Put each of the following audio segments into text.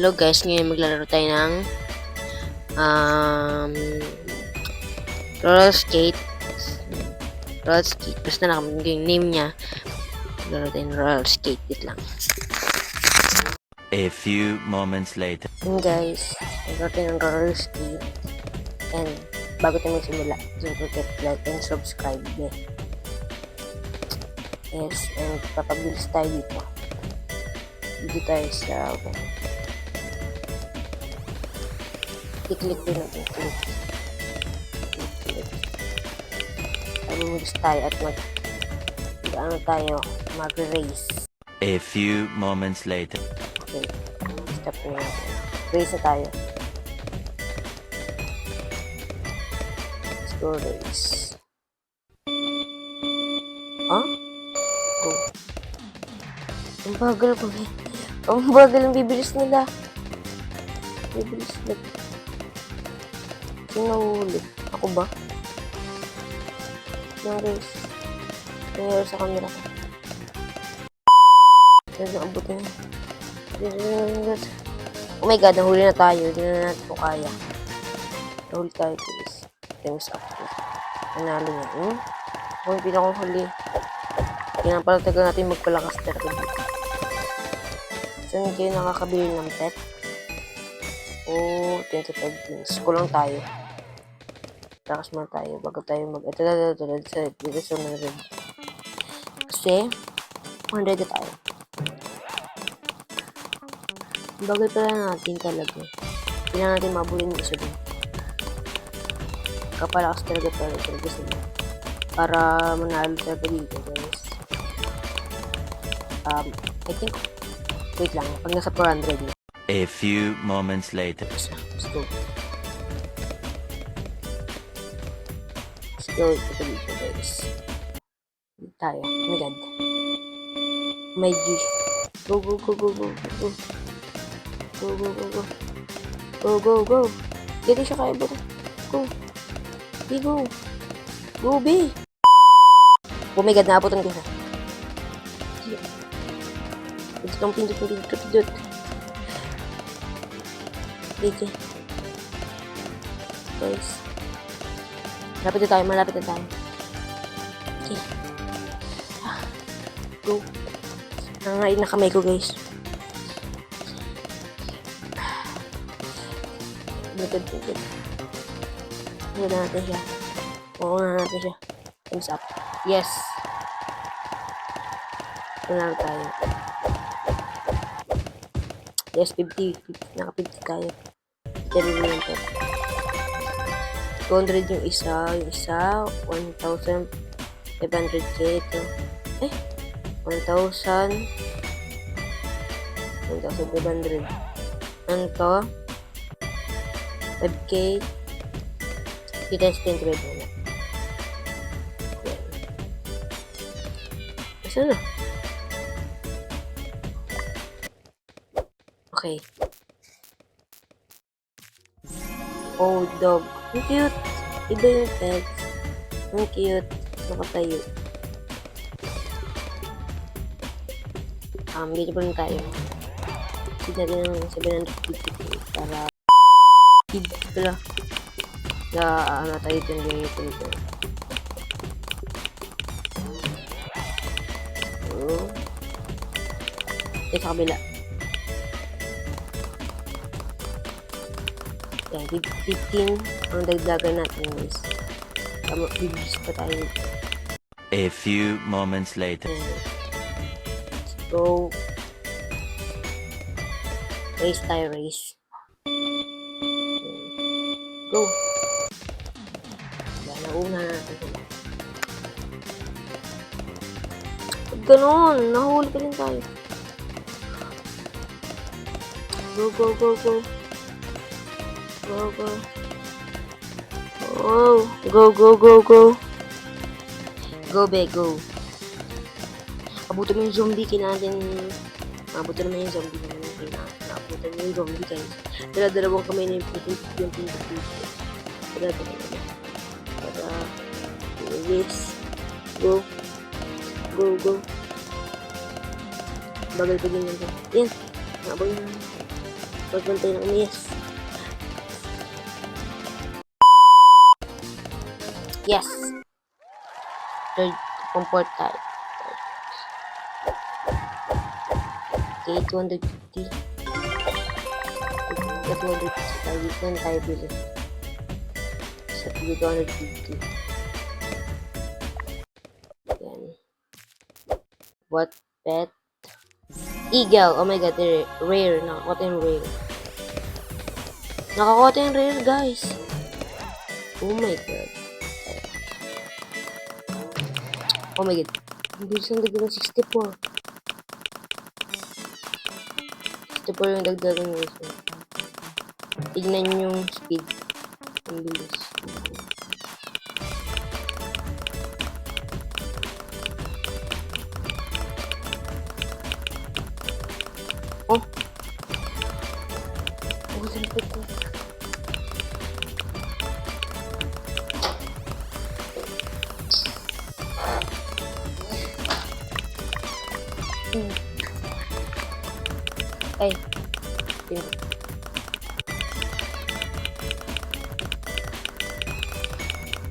Hello guys, ngayon maglalaro tayo ng roller skate. Basta na kami yung name niya. Maglalaro tayo ng roller skate. Wait lang. A few moments later. Yun guys, maglalaro tayo ng roller skate. And bago tayo magsimula, don't forget to like and subscribe. Yes, and papabilis tayo dito. Dito tayo sa i-click din natin. Click. Mamimilis tayo at mag-race. A few moments later. Okay. Stop na natin. Race na tayo. Let's go race. Huh? Go. Ang bagal ko eh. Ang bagal ang bibilis nila. Bibilis nila. Sino nahuli? Ako ba? Naris. Nangyari sa camera ko. Kaya naabutin niya. Oh my god, nahuli na tayo. Hindi na natin ito kaya. Nahuli tayo, please. Thanks up. Nanalo niya. Ako yung pinakahuli. Kailangan pala taga natin magpalakas talaga dito. Saan kayo nakakabili ng pet? Oh, 25 pins. Kulang tayo. Lakas muna tayo bago tayo ito sa red. Kasi 100 na tayo. Bagay pala natin talaga. Kailangan natin mabulin yung isa dun. Kapalakas talaga sila. Para manalo talaga dito guys. I think wait lang, pag nasa 400 na. A few moments later. Let's go. Let's go dito guys. Dito tayo. Oh my god. My G. Go. Go. Dito siya kaya ba? Go. B, go. Go, B. Oh my god, naabutan ko siya. Ito kang pindot. Okay. Guys. Malapit na tayo. Okay. Go. Nangangain na kamay ko, guys. Good. Huwag na natin siya. Thumbs up. Yes. Wala tayo. Yes, 50. Naka-50 tayo. 200 yung isa. 1,500k ito. 1,500. Ano to? 5k. Kita sa 10 red na. Saan na? Okay. Oh, dog. Ang cute. Iba yung pets. Ang cute. Nakatayo. Ganyan pa rin tayo. Feed natin ng 750 para feed pala. Tayo dyan ganito. Sa kabila. Yan, 15 ang dagdagan natin guys. Bibis pa tayo. A few moments later. Let's go. Race. Go. Yan, nauna natin sila. Pag ganon, nahuli pa rin tayo. Go. Oh, go. Go, be, go. Abutin mo yung zombie, kailangan abutin naman yung zombie naabutin mo yung zombie guys. Dalawang kamay na yung pinto. Para yes. Go. Bagal pa din yan. Yan. Nabang Pagbantay ng yes. Yes. Third, pang fourth tayo. Okay, 250. 250 tayo. Dito na tayo bili. Sa 250. Yan. What pet? Eagle. Oh my god, rare. Nakakota yung rare. Nakakota yung rare, guys. Oh my god. Oh my god. Ang bilis ang dagdagan 64. 64 yung dagdagan guys. Tignan yung speed. Ang bilis. Oh! Oh, salapit ko. Ay.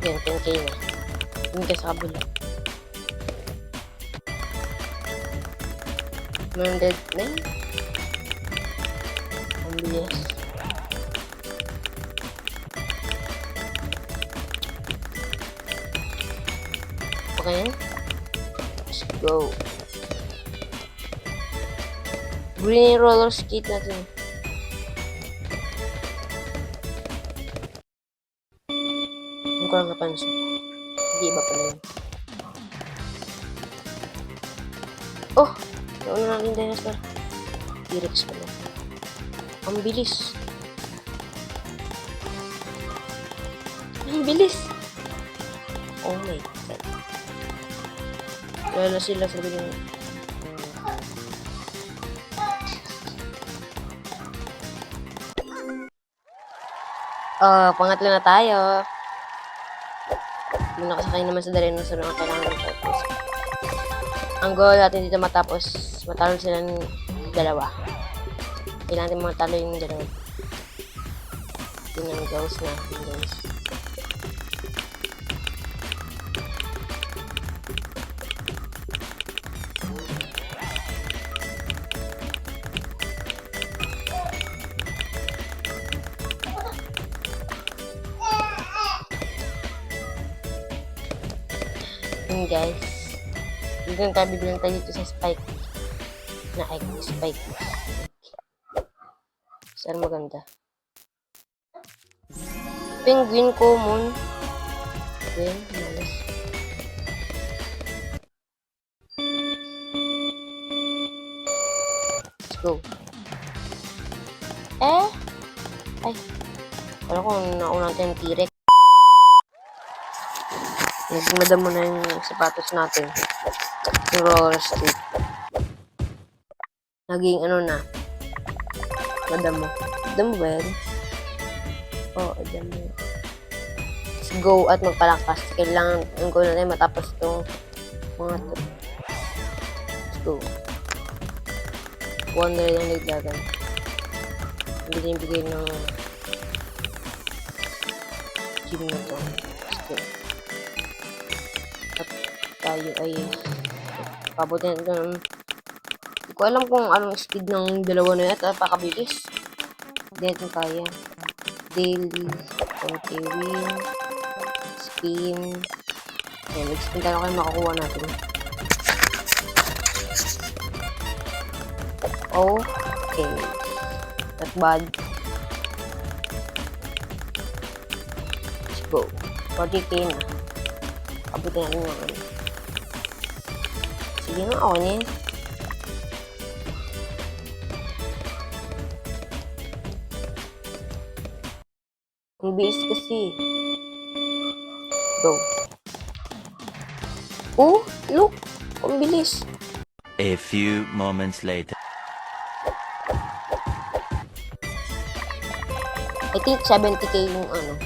Yan, 10k na. Yun ka sa kabila. 100 na. Ang bilis. Okay yan? Let's go. Green roller skate natin. Hindi ko lang napansin. Hindi iba pala yun. Oh! Nauna natin dinosaur. T-Rex pala. Ang bilis. Ang bilis! Oh my god. Lala sila sa bilang. Pangatlo na tayo. Yung nakasakay naman sa dinosaur na kailangan ng purpose. Ang goal natin dito matapos matalo sila ng dalawa. Kailangan natin matalo yung dalawa. Yun ang goals natin guys. Yun guys. Dito na tayo bibilang tayo dito sa spike. Na egg spike. Saan maganda? Penguin common. Okay, malas. Let's go. Ay. Wala kung nauna natin yung T-Rex. Nagmada mo na yung sapatos natin. Yung roller skate. Naging ano na. Madamo. Madamo ba yan? Oo, madamo. Let's go at magpalakas. Kailangan ang goal natin matapos itong mga to. Let's go. 100 ang nagdagan. Bigay ng gym na to. Let's go. At tayo ay pabutin natin ng hindi ko alam kung anong speed ng dalawa na yan at napakabilis. Hindi natin kaya. Daily, 20 win, spin. Ayan, mag-spin tayo kayo makakuha natin. Okay. Not bad. Let's go. 40k na. Pabutin natin naman. Sige na, ako na yan. Ang bilis kasi. Go. Oh, look. Ang bilis. A few moments later. I think 70k yung ano.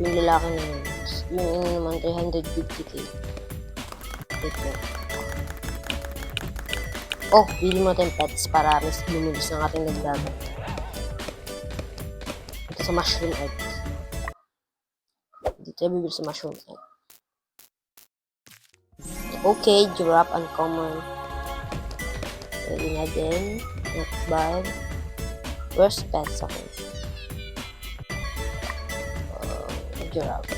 Yung lalaki na yun. Yung naman 350k. Wait lang. Oh, bili mo natin pets para mas bumulis ng ating dagdagan. sa mushroom egg. Hindi tayo bibili sa mushroom egg. Okay, giraffe uncommon. Pwede na din. Not bad. Where's pets ako? Giraffe.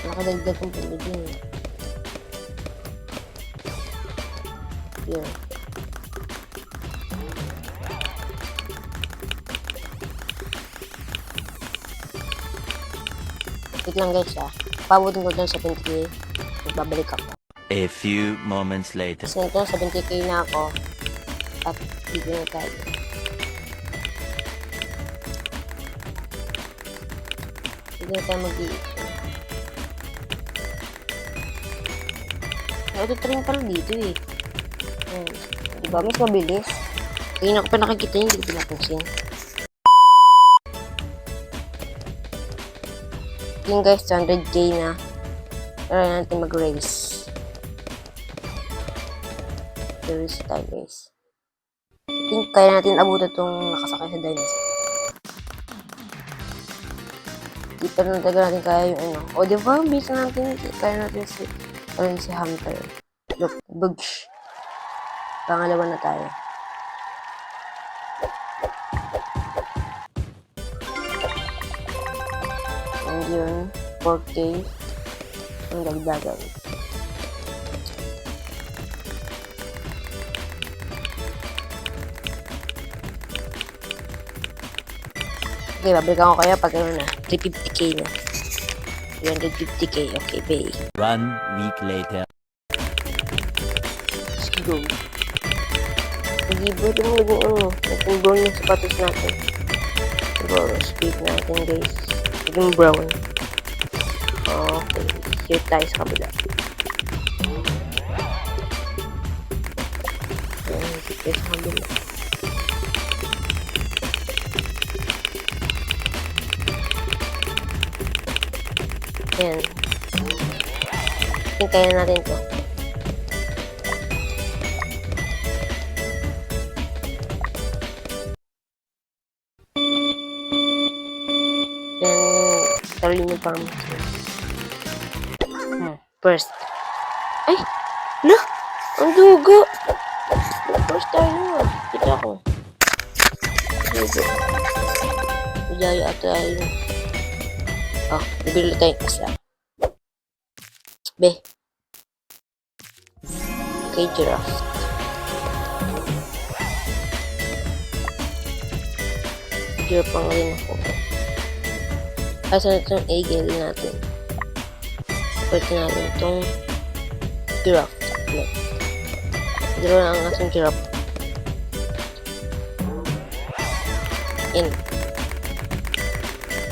Nakadagdag kong pili din eh. Here. Wait lang guys Pabutin ko lang sa 20k. Magbabalik ako. A few moments later. Kasi ito, 70k na ako. At dito na tayo. Dito na tayo mag-iipon. Ito rin pala dito eh. Ayan. Diba? Mas mabilis. Kaya na ko pa nakikita yun, hindi ko pinapansin. Yung guys, 100k na. Tara natin mag-race. Race tayo guys. I think kaya natin abutan itong nakasakay sa dinosaur. Di pa na taga natin kaya yung ano. O diba, bisa natin, kaya natin si Hunter. Look, bugs. Pangalawa na tayo. And yun, 4k. Ang dagdagan. Okay, babalikan ko kaya pag ano na, 350k na. 350k, okay, pay. 1 week later. Let's go. Nag-ibot yung naging ano, naging brown yung sapatos natin. Siguro, speed natin guys. Naging brown. Okay, here tayo sa kabila. Ayan, here tayo sa kabila. Ayan. Hintayin natin to. Then, tawin yung farm. First. Ay! Na! Ang dugo! First tayo Kita ko. Dugo. Ujaya ata tayo. Nabili tayo isa. Be. Okay, giraffe. Giraffe pang rin ako. Asa na itong eagle natin. Pwede natin itong giraffe. Dalawa na ang ating giraffe. Yan.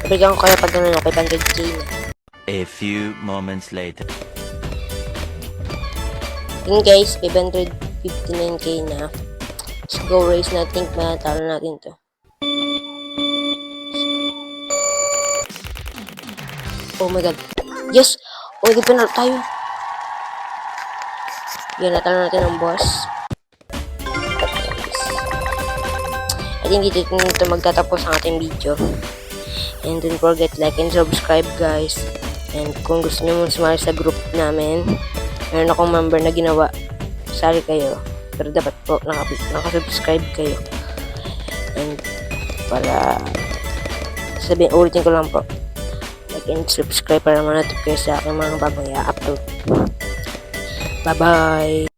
Nabigyan ko kaya pag gano'n ako 500k na. A few moments later. Yun guys, 559k na. Let's go race na. Think matalo natin to. Oh my god. Yes! Oh my god, panalo tayo. Yan, natalo natin ang boss. I think dito magtatapos ang ating video. And don't forget like and subscribe guys. And kung gusto nyo mong sumali sa group namin, meron akong member na ginawa. Sali kayo. Pero dapat po nakasubscribe kayo. And para sabihin, ulitin ko lang po. Like and subscribe para manatip kayo sa aking mga bagong i-upload. Bye bye!